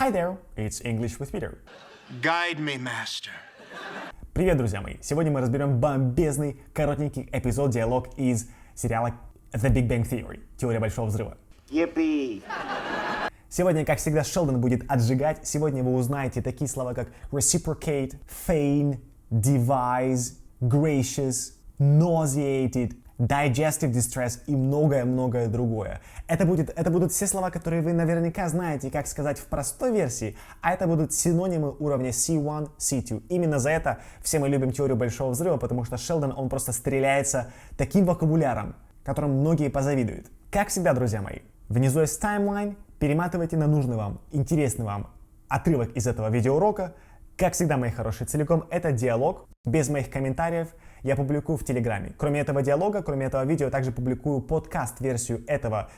Hi there, it's English with Peter. Guide me, master. Привет, друзья мои! Сегодня мы разберем бомбезный, коротенький эпизод-диалог из сериала The Big Bang Theory, Теория Большого Взрыва. Yippee! Сегодня, как всегда, Шелдон будет отжигать. Сегодня вы узнаете такие слова, как reciprocate, feign, devised, gracious, nauseated, digestive distress и многое-многое другое. Это будут все слова, которые вы наверняка знаете, как сказать в простой версии, а это будут синонимы уровня C1, C2. Именно за это все мы любим теорию Большого Взрыва, потому что Шелдон, он просто стреляется таким вокабуляром, которым многие позавидуют. Как всегда, друзья мои, внизу есть таймлайн, перематывайте на нужный вам, интересный вам отрывок из этого видеоурока. Как всегда, мои хорошие, целиком это диалог, без моих комментариев, я публикую в Телеграме. Кроме этого диалога, кроме этого видео, также публикую подкаст-версию этого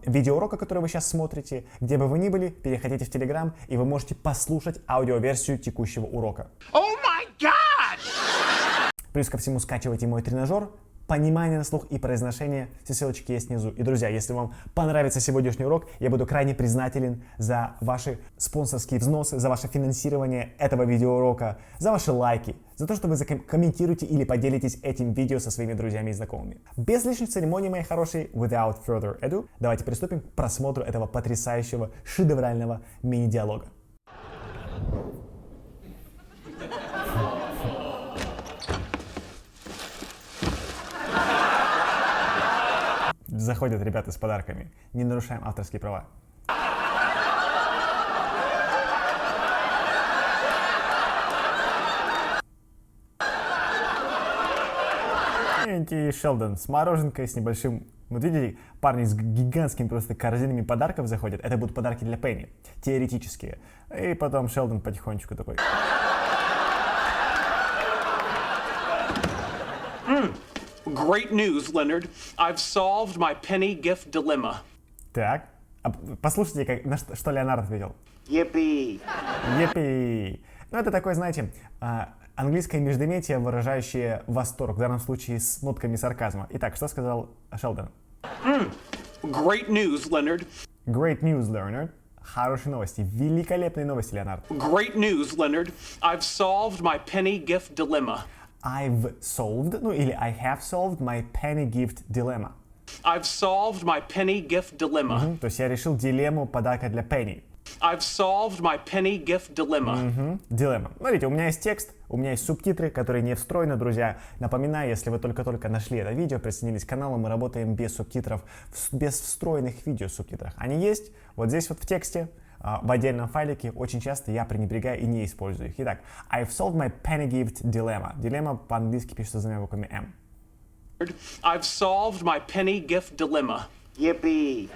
видеоурока, который вы сейчас смотрите. Где бы вы ни были, переходите в Телеграм, и вы можете послушать аудиоверсию текущего урока. Oh my God! Плюс ко всему скачивайте мой тренажер, понимание на слух и произношение, все ссылочки есть внизу. И, друзья, если вам понравится сегодняшний урок, я буду крайне признателен за ваши спонсорские взносы, за ваше финансирование этого видеоурока, за ваши лайки, за то, что вы комментируете или поделитесь этим видео со своими друзьями и знакомыми. Без лишних церемоний, мои хорошие, without further ado, давайте приступим к просмотру этого потрясающего, шедеврального мини-диалога. Заходят ребята с подарками. Не нарушаем авторские права. И Шелдон с мороженкой, с небольшим... Вот видите, парни с гигантскими просто корзинами подарков заходят. Это будут подарки для Пенни. Теоретические. И потом Шелдон потихонечку такой... Great news, Leonard. I've solved my penny gift dilemma. Так. Послушайте, что Леонард ответил. Yippee! Yippee! Ну, это такое, знаете, английское междометие, выражающее восторг, в данном случае с нотками сарказма. Итак, что сказал Шелдон? Great news, Leonard. Great news, Leonard. Хорошие новости. Великолепные новости, Леонард. Great news, Leonard. I've solved my penny gift dilemma. I've solved, ну или I have solved my penny gift dilemma. I've solved my penny gift dilemma. То есть я решил дилемму подарка для Пенни. I've solved my penny gift dilemma. Дилемма. Смотрите, у меня есть текст, у меня есть субтитры, которые не встроены, друзья. Напоминаю, если вы только-только нашли это видео, присоединились к каналу, мы работаем без субтитров, без встроенных видео субтитрах. Они есть вот здесь вот в тексте. В отдельном файлике очень часто я пренебрегаю и не использую их. Итак, I've solved my penny gift dilemma. Дилемма по-английски пишется двумя буквами M. I've solved my penny gift dilemma. Yippee!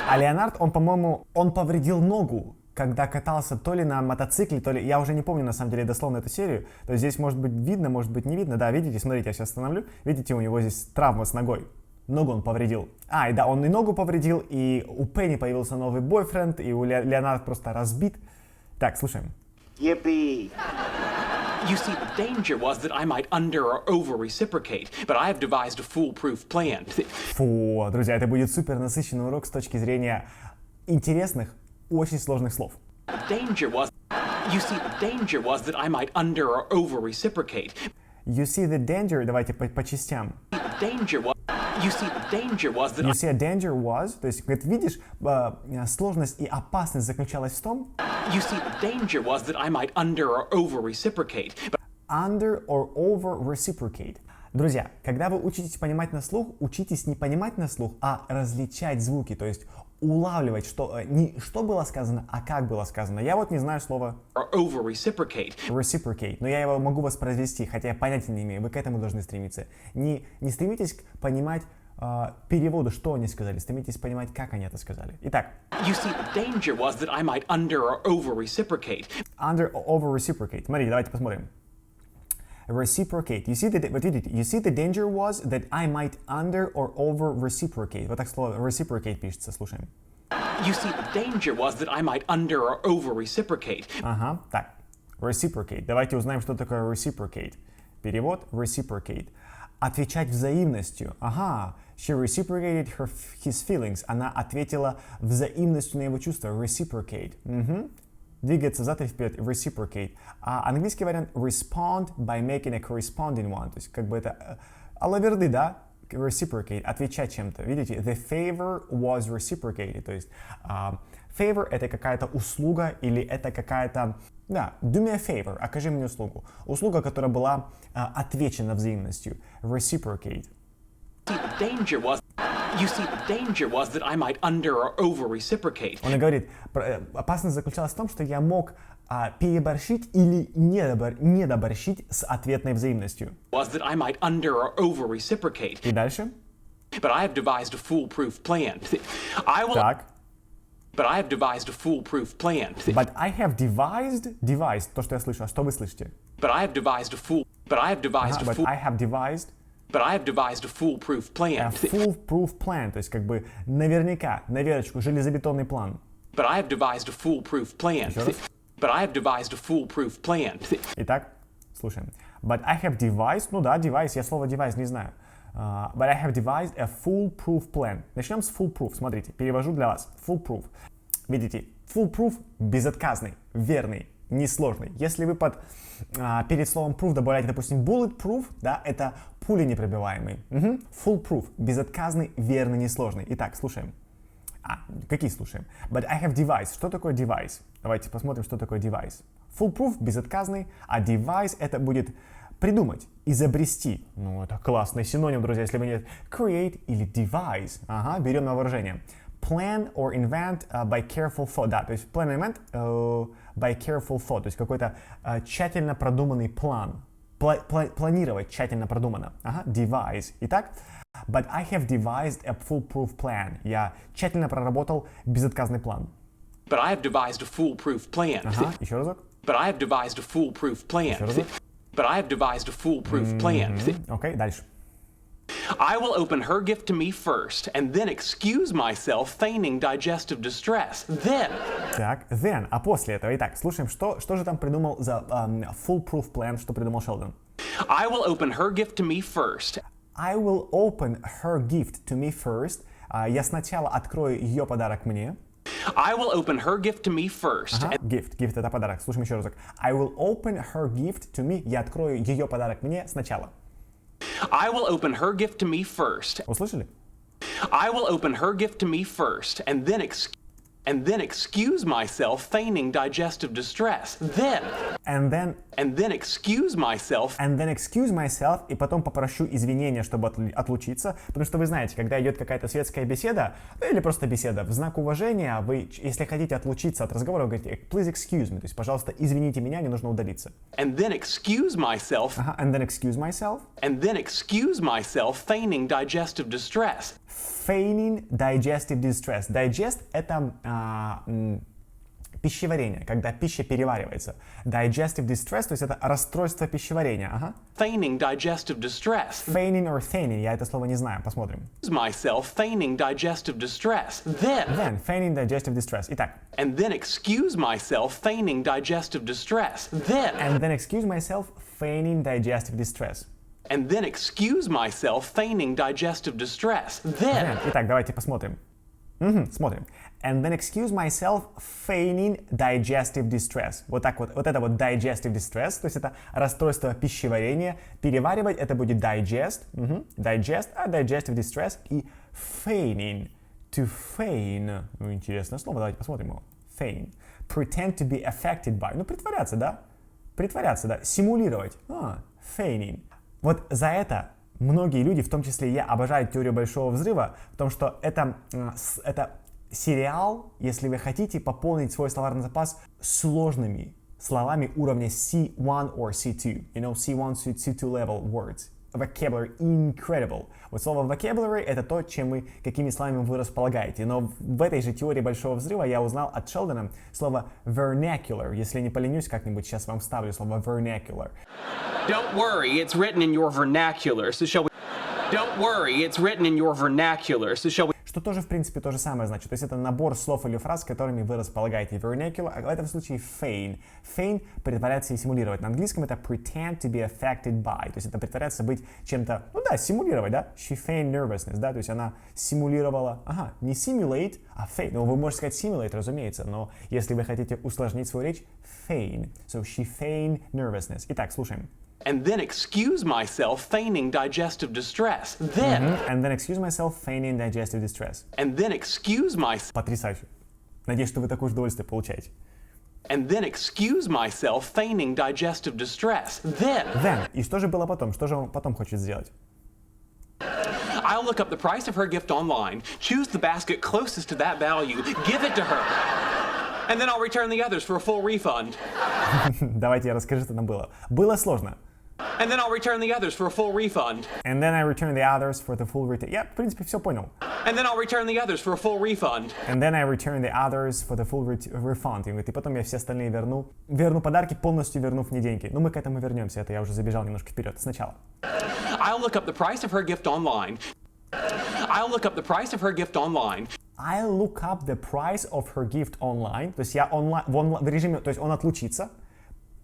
А Леонард, он, по-моему, он повредил ногу, когда катался то ли на мотоцикле, то ли... Я уже не помню, на самом деле, дословно эту серию. То есть здесь может быть видно, может быть не видно. Да, видите, смотрите, я сейчас остановлю. Видите, у него здесь травма с ногой. Ногу он повредил. И да, он и ногу повредил, и у Пенни появился новый бойфренд, и у Леонард просто разбит. Так, слушаем. Yippee! You see, the danger was that I might under or over reciprocate, but I have devised a foolproof plan. Фу, друзья, это будет супер насыщенный урок с точки зрения интересных, очень сложных слов. The danger was... You see, the danger was that I might under or over reciprocate. You see the danger, давайте по частям. The danger was... You see, the danger was that You see a danger was, то есть, говорит, видишь, сложность и опасность заключалась в том, You see, the danger was that I might under or over reciprocate. But under or over reciprocate. Друзья, когда вы учитесь понимать на слух, учитесь не понимать на слух, а различать звуки, то есть улавливать, что, не что было сказано, а как было сказано. Я вот не знаю слова or over reciprocate. reciprocate, но я его могу воспроизвести, хотя я понятия не имею, вы к этому должны стремиться. Не стремитесь понимать переводу, что они сказали, стремитесь понимать, как они это сказали. Итак. You see, the danger was that I might under or over reciprocate. Under or over reciprocate. Смотрите, давайте посмотрим. Reciprocate. You see the danger was that I might under or over reciprocate. Вот так слово reciprocate пишется, слушаем. You see, the danger was that I might under or over reciprocate. Ага, так. Reciprocate. Давайте узнаем, что такое reciprocate. Перевод reciprocate. отвечать взаимностью. Ага. She reciprocated his feelings. Она ответила взаимностью на его чувства. Reciprocate. Угу. Двигаться взад и вперед. Reciprocate. А английский вариант respond by making a corresponding one. То есть как бы это алаверды, да? Reciprocate. Отвечать чем-то. Видите? The favor was reciprocated. То есть favor это какая-то услуга или это какая-то... Да, do me a favor. Окажи мне услугу. Услуга, которая была отвечена взаимностью. Reciprocate. You see, the danger was that I might under or over reciprocate. Он говорит, опасность заключалась в том, что я мог переборщить или недоборщить с ответной взаимностью. Was that I might under or over reciprocate. И дальше? But I have devised a foolproof plan. I will. Так. But I have devised a foolproof plan. But I have devised, то, что я слышу, а что вы слышите? But I have devised a fool. But I have devised a fool. But I have devised. But I have devised a foolproof plan. A foolproof plan, то есть как бы наверняка, на верочку, железобетонный план. But I have devised a foolproof plan. But I have devised a foolproof plan. Итак, слушаем. But I have devised, ну да, devised, я слово devised не знаю. But I have devised a foolproof plan. Начнем с foolproof, смотрите, перевожу для вас. Foolproof. Видите, foolproof безотказный, верный, несложный. Если вы перед словом proof добавляете, допустим, bulletproof, да, это пуленепробиваемый. Угу. Foolproof, безотказный, верный, несложный. Итак, слушаем. Какие слушаем? But I have devised. Что такое device? Давайте посмотрим, что такое device. Foolproof, безотказный, а device это будет придумать, изобрести. Ну, это классный синоним, друзья, если вы нет. Create или devise. Ага, берем на вооружение. Plan or invent by careful thought. Да, то есть plan or invent by careful thought. То есть какой-то тщательно продуманный план. Планировать тщательно продуманно. Ага, devise. Итак, but I have devised a foolproof plan. Я тщательно проработал безотказный план. But I have devised a foolproof plan. Ага, еще разок. But I have devised a foolproof plan. Еще разок. But I have devised a foolproof plan. Окей, дальше. I will open her gift to me first, and then excuse myself, feigning digestive distress. Then. Так, then, а после этого. Итак, слушаем, что же там придумал за foolproof plan, что придумал Шелдон. I will open her gift to me first. I will open her gift to me first. Я сначала открою ее подарок мне. I will open her gift to me first. Ага, gift это подарок. Слушаем еще разок. I will open her gift to me. Я открою ее подарок мне сначала. I will open her gift to me first. Услышали? I will open her gift to me first, and then excuse myself, feigning digestive distress. Then. And then excuse myself. And then excuse myself, и потом попрошу извинения, чтобы отлучиться, потому что вы знаете, когда идет какая-то светская беседа, или просто беседа, в знак уважения, вы, если хотите отлучиться от разговора, вы говорите, please excuse me, то есть, пожалуйста, извините меня, мне нужно удалиться. And then excuse myself. Ага, and then excuse myself. And then excuse myself, feigning digestive distress. Feigning digestive distress. Digest — это пищеварение, когда пища переваривается. Digestive distress, то есть это расстройство пищеварения. Ага. Feigning digestive distress. Feigning or feigning, я это слово не знаю, посмотрим. Myself, feigning digestive distress. Then, feigning digestive distress. Итак. And then excuse myself, feigning digestive distress. Then. And then excuse myself, feigning digestive distress. And then excuse myself, feigning digestive distress. Then. Итак, давайте посмотрим. Смотрим. And then excuse myself, feigning digestive distress. Вот так вот. Вот это вот digestive distress, то есть это расстройство пищеварения. Переваривать это будет digest, digest, а digestive distress и feigning. To feign. Ну, интересное слово, давайте посмотрим его. Feign. Pretend to be affected by. Ну, притворяться, да? Притворяться, да? Симулировать. Feigning. Вот за это многие люди, в том числе и я, обожают теорию Большого Взрыва, потому что это сериал, если вы хотите пополнить свой словарный запас сложными словами уровня C1 or C2. You know, C1, C2 level words. Vocabulary incredible. Вот слово vocabulary — это то, какими словами вы располагаете. Но в этой же теории Большого Взрыва я узнал от Шелдона слово vernacular. Если не поленюсь, как-нибудь сейчас вам вставлю слово vernacular. Don't worry, it's written in your vernacular, so shall we... Don't worry, it's written in your vernacular, so shall we... что тоже, в принципе, то же самое значит. То есть это набор слов или фраз, которыми вы располагаете vernacular, а в этом случае feign. Feign — притворяться и симулировать. На английском это pretend to be affected by. То есть это притворяться быть чем-то, ну да, симулировать, да? She feigned nervousness, да? То есть она симулировала, не simulate, а feign. Ну, вы можете сказать simulate, разумеется, но если вы хотите усложнить свою речь, feign. So she feigned nervousness. Итак, слушаем. And then excuse myself feigning digestive distress. Then. And then excuse myself feigning digestive distress. And then excuse myself. Потрясающе. Надеюсь, что вы такое же удовольствие получаете. And then excuse myself feigning digestive distress. Then. И что же было потом? Что же он потом хочет сделать? I'll look up the price of her gift online, choose the basket closest to that value, give it to her. And then I'll return the others for a full refund. Давайте я расскажу, что там было. Было сложно. And then I'll return the others for a full refund. And then I return the others for the full return. Я, в принципе, все понял. And then I'll return the others for a full refund. And then I return the others for the full refund. И говорит, и потом я все остальные верну. Верну подарки, полностью вернув мне деньги. Но мы к этому вернемся. Это я уже забежал немножко вперед. Сначала. I'll look up the price of her gift online. I'll look up the price of her gift online. I'll look up the price of her gift online. То есть я в режиме, то есть он отлучится,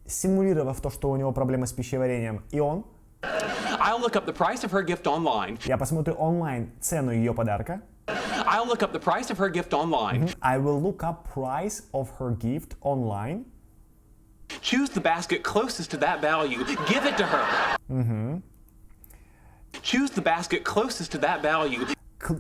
симулировав то, что у него проблемы с пищеварением, и он. I'll look up the price of her gift online. Я посмотрю онлайн цену ее подарка. I'll look up the price of her gift online. I will look up price of her gift online. Choose the basket closest to that value. Give it to her. Choose the basket closest to that value.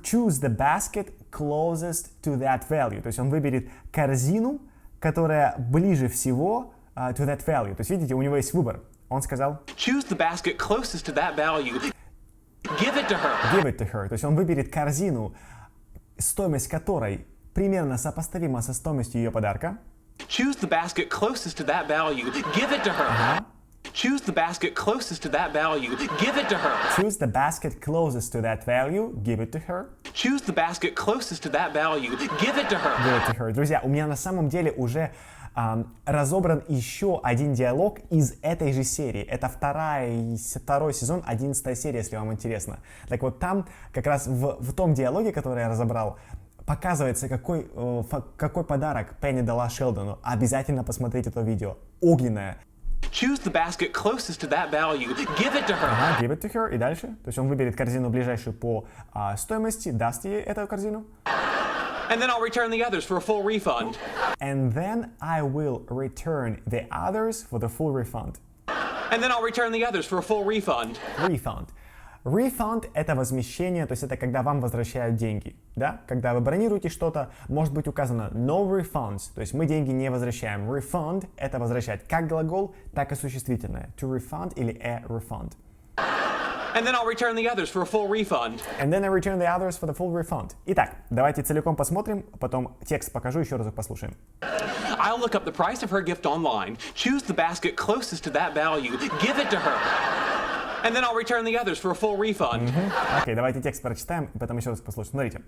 Choose the basket closest to that value. То есть он выберет корзину, которая ближе всего to that value. То есть, видите, у него есть выбор. Он сказал Choose the basket closest to that value. Give it to her. Give it to her. То есть он выберет корзину, стоимость которой примерно сопоставима со стоимостью ее подарка. Choose the basket closest to that value. Give it to her. Choose the basket closest to that value. Give it to her. Choose the basket closest to that value. Give it to her. Choose the basket closest to that value. Give it to her. Give it to her. Друзья, у меня на самом деле уже разобран еще один диалог из этой же серии. Это второй сезон, 11 серия, если вам интересно. Так вот, там как раз в том диалоге, который я разобрал, показывается, какой подарок Пенни дала Шелдону. Обязательно посмотрите это видео. Огненное. Choose the basket closest to that value. Give it to her. Give it to her. И дальше. То есть он выберет корзину ближайшую по стоимости, даст ей эту корзину. And then I'll return the others for a full refund. And then I will return the others for the full refund. And then I'll return the others for a full refund. Refund. Refund — это возмещение, то есть это когда вам возвращают деньги, да? Когда вы бронируете что-то, может быть указано no refunds, то есть мы деньги не возвращаем. Refund — это возвращать как глагол, так и существительное. To refund или a refund. And then I'll return the others for a full refund. And then I return the others for the full refund. Итак, давайте целиком посмотрим, потом текст покажу, еще разок послушаем. I'll look up the price of her gift online, choose the basket closest to that value, give it to her. And then I'll return the others for a full refund. Окей, давайте текст прочитаем, и потом еще раз послушаем. Смотрите.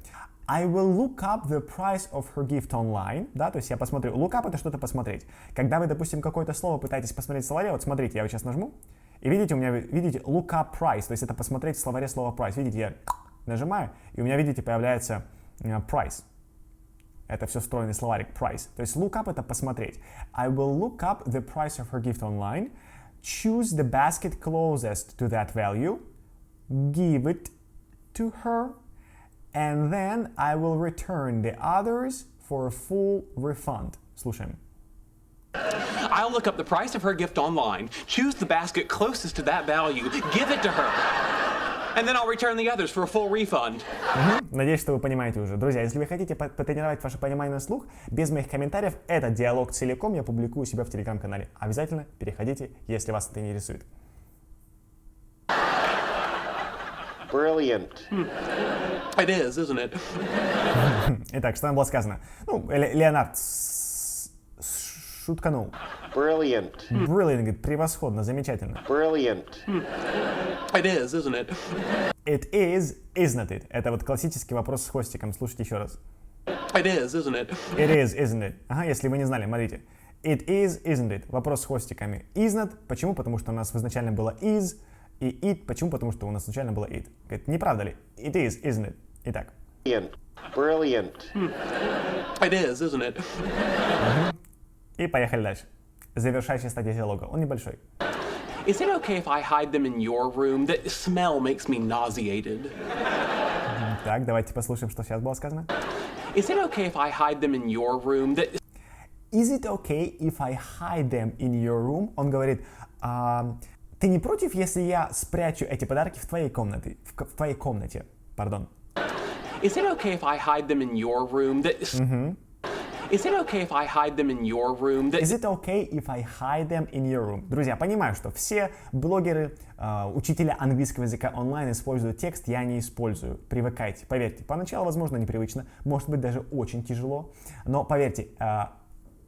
I will look up the price of her gift online. Да, то есть я посмотрю. Look up — это что-то посмотреть. Когда вы, допустим, какое-то слово пытаетесь посмотреть в словаре, вот смотрите, я вот сейчас нажму, и видите, у меня, видите, look up price, то есть это посмотреть в словаре слово price. Видите, я нажимаю, и у меня, видите, появляется price. Это все встроенный словарик price. То есть look up — это посмотреть. I will look up the price of her gift online. Choose the basket closest to that value, give it to her, and then I will return the others for a full refund. Слушаем. I'll look up the price of her gift online, choose the basket closest to that value, give it to her, and then I'll return the others for a full refund. Надеюсь, что вы понимаете уже. Друзья, если вы хотите потренировать ваше понимание на слух, без моих комментариев, этот диалог целиком я публикую у себя в Телеграм-канале. Обязательно переходите, если вас это интересует. Brilliant. It is, isn't it? Итак, что там было сказано? Ну, Леонард шутканул. Brilliant. Brilliant, говорит, превосходно, замечательно. Brilliant. It is, isn't it? It is, isn't it? Это вот классический вопрос с хвостиком. Слушайте еще раз. It is, isn't it? It is, isn't it? Ага, если вы не знали, смотрите. It is, isn't it? Вопрос с хвостиками. Isn't. Почему? Потому что у нас изначально было is. И it. Почему? Потому что у нас изначально было it. Говорит, не правда ли? It is, isn't it? Итак. Brilliant. It is, isn't it? И поехали дальше. Завершающая стадия диалога. Он небольшой. Is it okay if I hide them in your room? The smell makes me nauseated. Так, давайте послушаем, что сейчас было сказано. Is it okay if I hide them in your room? The... Is it okay if I hide them in your room? Он говорит, ты не против, если я спрячу эти подарки в твоей комнате? В твоей комнате, пардон. Is it okay if I hide them in your room? The... Is it okay if I hide them in your room? Is it okay if I hide them in your room? Друзья, понимаю, что все блогеры, учителя английского языка онлайн используют текст, я не использую. Привыкайте, поверьте. Поначалу, возможно, непривычно, может быть, даже очень тяжело, но поверьте,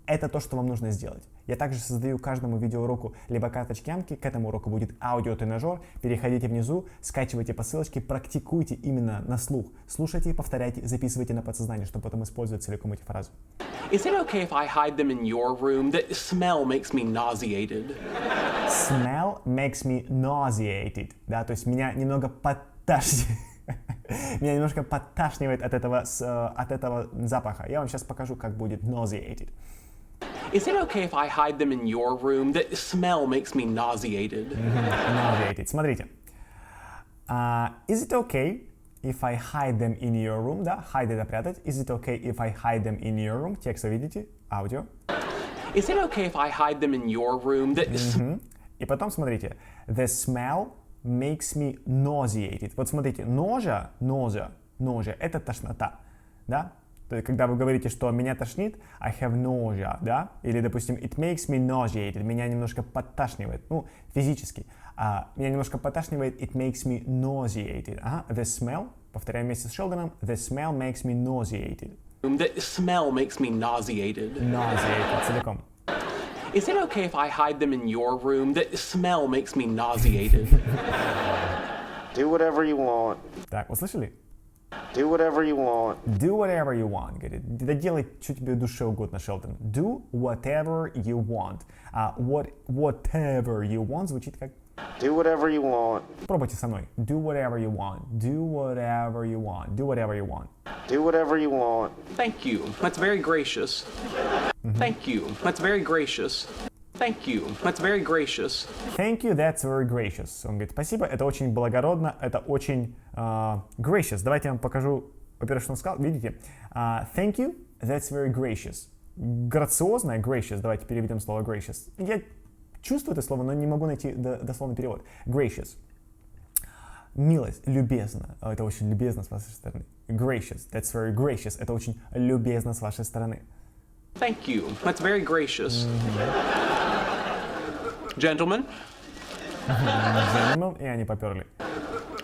это то, что вам нужно сделать. Я также создаю каждому видеоуроку либо карточки Anki, к этому уроку будет аудиотренажер. Переходите внизу, скачивайте по ссылочке, практикуйте именно на слух. Слушайте, повторяйте, записывайте на подсознание, чтобы потом использовать целиком эти фразы. Is it okay if I hide them in your room? The smell makes me nauseated. Smell makes me nauseated. Да, то есть меня немного подташнивает. Меня немножко подташнивает от этого запаха. Я вам сейчас покажу, как будет nauseated. Is it okay if I hide them in your room? The smell makes me nauseated. Nauseated. Смотрите. Is it okay if I hide them in your room? Да, hide это прятать. Is it okay if I hide them in your room? Текст вы видите, аудио. Is it okay if I hide them in your room? The... И потом смотрите. The smell makes me nauseated. Вот смотрите, nausea, это тошнота, да? То есть, когда вы говорите, что меня тошнит, I have nausea, да? Или, допустим, it makes me nauseated, меня немножко подташнивает, ну, физически. Меня немножко подташнивает, it makes me nauseated. Ага, the smell, повторяем вместе с Шелдоном, the smell makes me nauseated. The smell makes me nauseated. Nauseated, целиком. Is it okay if I hide them in your room? The smell makes me nauseated. Do whatever you want. Так, услышали? Do whatever you want. Do whatever you want, говорит. Да делай, что тебе душе угодно, Шелдон. Do whatever you want. Whatever you want звучит как... Do whatever you want. Пробуйте со мной. Do whatever you want. Do whatever you want. Do whatever you want. Do whatever you want. Thank you. That's very gracious. Thank you. That's very gracious. Thank you. That's very gracious. Thank you. That's very gracious. Он говорит, спасибо, это очень благородно, это очень gracious. Давайте я вам покажу, во-первых, что он сказал. Видите? Thank you. That's very gracious. Грациозное gracious. Давайте переведем слово gracious. Я чувствую это слово, но не могу найти дословный перевод. Gracious. Милость, любезно. Это очень любезно с вашей стороны. Gracious. That's very gracious. Это очень любезно с вашей стороны. Thank you. That's very gracious. Gentlemen. Gentlemen, и они поперли.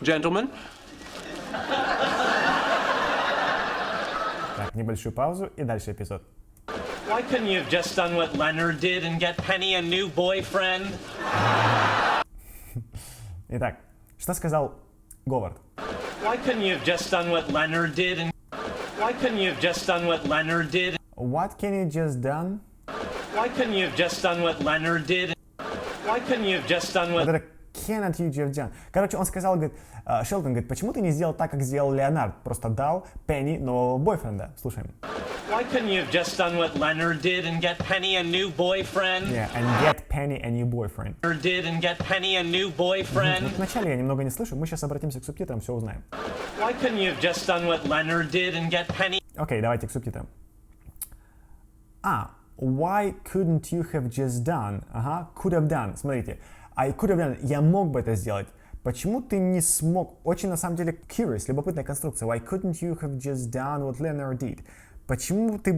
Gentlemen. Так, небольшую паузу и дальше эпизод. Why couldn't you have just done what Leonard did and get Penny a new boyfriend? Итак, что сказал Говард? Why couldn't you have just done what Leonard did and... Why couldn't you have just done what Leonard did? What can you just done? Why couldn't you have just done what Leonard did? Why couldn't you have just done what... Вот это cannot you have done. Короче, он сказал, говорит, Шелдон говорит, почему ты не сделал так, как сделал Леонард? Просто дал Пенни нового бойфренда. Слушаем. Why couldn't you have just done what Leonard did and get Penny a new boyfriend? Yeah, and get Penny a new boyfriend. Leonard did and get Penny a new boyfriend. Вот вначале я немного не слышу, мы сейчас обратимся к субтитрам, все узнаем. Why couldn't you have just done what Leonard did and get Penny... Окей, давайте к субтитрам. Why couldn't you have just done? Ага, could have done. Смотрите, I could have done. Я мог бы это сделать. Почему ты не смог? Очень, на самом деле, curious, любопытная конструкция. Why couldn't you have just done what Leonard did? Почему ты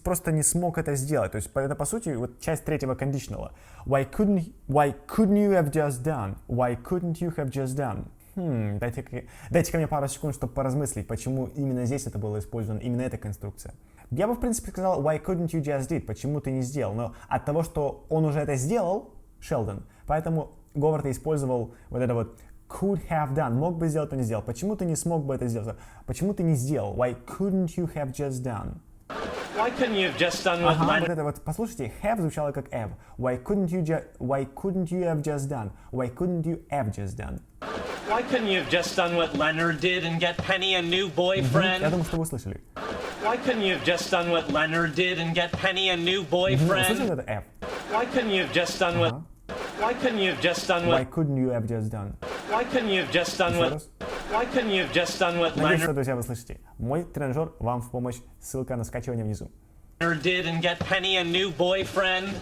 просто не смог это сделать? То есть, это, по сути, вот часть третьего conditional. Why couldn't you have just done? Why couldn't you have just done? Дайте-ка мне пару секунд, чтобы поразмыслить, почему именно здесь это было использовано, именно эта конструкция. Я бы, в принципе, сказал, why couldn't you just did? Почему ты не сделал? Но от того, что он уже это сделал, Шелдон, поэтому Говард использовал вот это вот could have done. Мог бы сделать, но не сделал. Почему ты не смог бы это сделать? Почему ты не сделал? Why couldn't you have just done? Why couldn't you have just done what Leonard... Вот это вот, послушайте, have звучало как have. Why couldn't you have just done? Why couldn't you have just done? Why couldn't you have just done what Leonard did and get Penny a new boyfriend? Я думаю, что вы слышали. Why couldn't you have just done what Leonard did and get Penny a new boyfriend? Слышали это F? Why couldn't you have just done what? Why couldn't you have just done Why what? couldn't you have just done? Why couldn't you have just done Еще what? раз. Why couldn't you have just done what Надеюсь, что, Leonard друзья, вы слышите. Мой тренажер вам в помощь. Ссылка на скачивание внизу. did and get Penny a new boyfriend?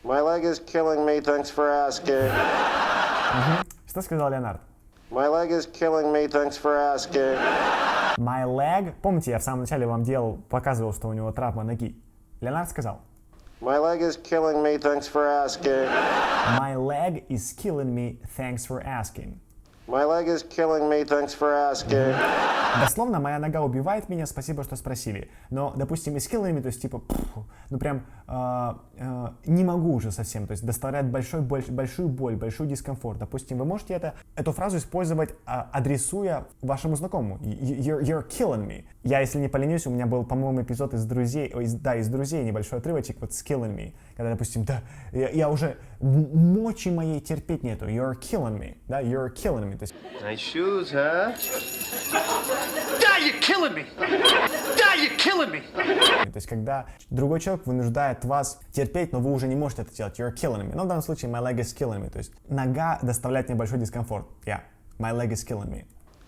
My leg is killing me, thanks for asking. Что сказал Леонард? My leg is killing me, thanks for asking. My leg. Помните, я в самом начале вам показывал, что у него травма ноги. Леонард сказал. My leg is killing me, thanks for asking. My leg is killing me, thanks for asking. My leg is killing me, thanks for asking. Дословно, моя нога убивает меня, спасибо, что спросили. Но, допустим, is killing me, то есть типа, ну прям не могу уже совсем, то есть доставляет большую боль, большой дискомфорт. Допустим, вы можете эту фразу использовать, адресуя вашему знакомому. You're killing me. Я, если не поленюсь, у меня был, по-моему, эпизод из друзей, из друзей, небольшой отрывочек, вот с killing me. Когда, допустим, да, я уже мочи моей терпеть нету. You're killing me. Да, you're killing me. То есть, Nice shoes, huh? Die, you're killing me! Die, you're killing me! то есть, когда другой человек вынуждает вас терпеть, но вы уже не можете это делать. You're killing me. Но в данном случае my leg is killing me. То есть нога доставляет мне большой дискомфорт. Yeah, my leg is killing me.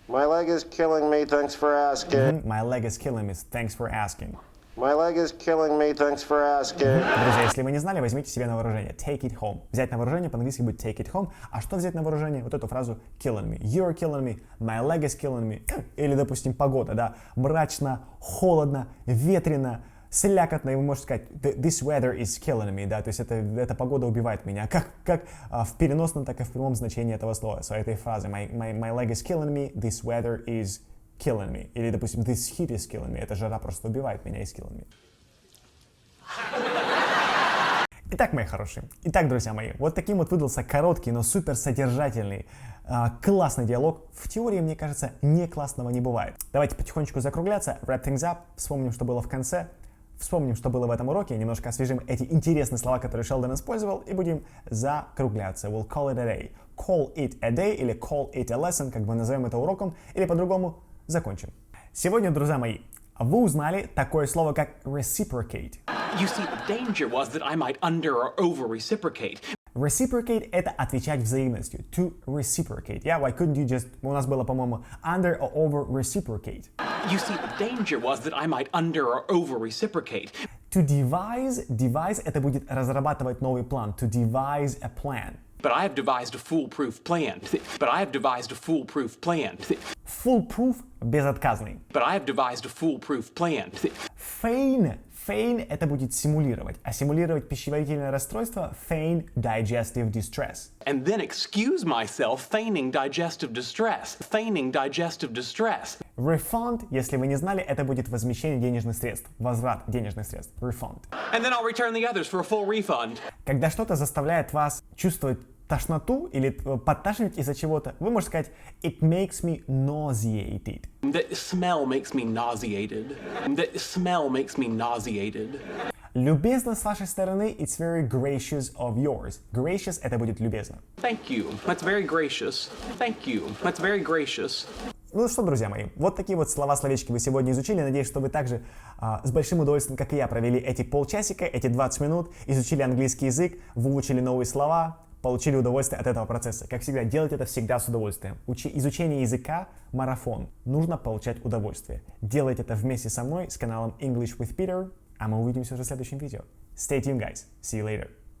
My leg is killing me, thanks for asking. My leg is killing me. Thanks for asking. My leg is killing me, thanks for asking. Друзья, если вы не знали, возьмите себе на вооружение. Take it home. Взять на вооружение по-английски будет take it home. А что взять на вооружение? Вот эту фразу killing me. You're killing me. My leg is killing me. Или, допустим, погода, да. Мрачно, холодно, ветрено, слякотно. И вы можете сказать this weather is killing me. Да, то есть эта погода убивает меня. Как в переносном, так и в прямом значении этого слова. So, этой фразы my leg is killing me. This weather is killing me. Или, допустим, this heat is killing me. Эта жара просто убивает меня, is killing me. Итак, мои хорошие. Итак, друзья мои, вот таким вот выдался короткий, но супер содержательный, классный диалог. В теории, мне кажется, не классного не бывает. Давайте потихонечку закругляться. Wrap things up. Вспомним, что было в конце. Вспомним, что было в этом уроке. Немножко освежим эти интересные слова, которые Шелдон использовал. И будем закругляться. We'll call it a day. Call it a day или call it a lesson, как бы назовем это уроком. Или по-другому закончим. Сегодня, друзья мои, вы узнали такое слово, как reciprocate. You see, the danger was that I might under or over reciprocate. Reciprocate — это отвечать взаимностью. To reciprocate. Yeah, why couldn't you just... У нас было, по-моему, under or over reciprocate. You see, the danger was that I might under or over reciprocate. To devise. Devise — это будет разрабатывать новый план. To devise a plan. But I have devised a foolproof plan. But I have devised a foolproof plan. Foolproof — безотказный. But I have devised a foolproof plan. Feign. Feign — это будет симулировать. А симулировать пищеварительное расстройство — feign digestive distress. And then excuse myself feigning digestive distress. Feigning digestive distress. Refund, если вы не знали, это будет возмещение денежных средств. Возврат денежных средств. Refund. And then I'll return the others for a full refund. Когда что-то заставляет вас чувствовать тошноту или подташнивать из-за чего-то, вы можете сказать it makes me nauseated. The smell makes me nauseated. The smell makes me nauseated. Любезно с вашей стороны, it's very gracious of yours. Gracious — это будет любезно. Thank you. That's very gracious. Thank you. That's very gracious. Ну что, друзья мои, вот такие вот слова-словечки вы сегодня изучили. Надеюсь, что вы также с большим удовольствием, как и я, провели эти полчасика, эти 20 минут, изучили английский язык, выучили новые слова, получили удовольствие от этого процесса. Как всегда, делайте это всегда с удовольствием. Изучение языка — марафон. Нужно получать удовольствие. Делайте это вместе со мной, с каналом English with Peter, а мы увидимся уже в следующем видео. Stay tuned, guys. See you later.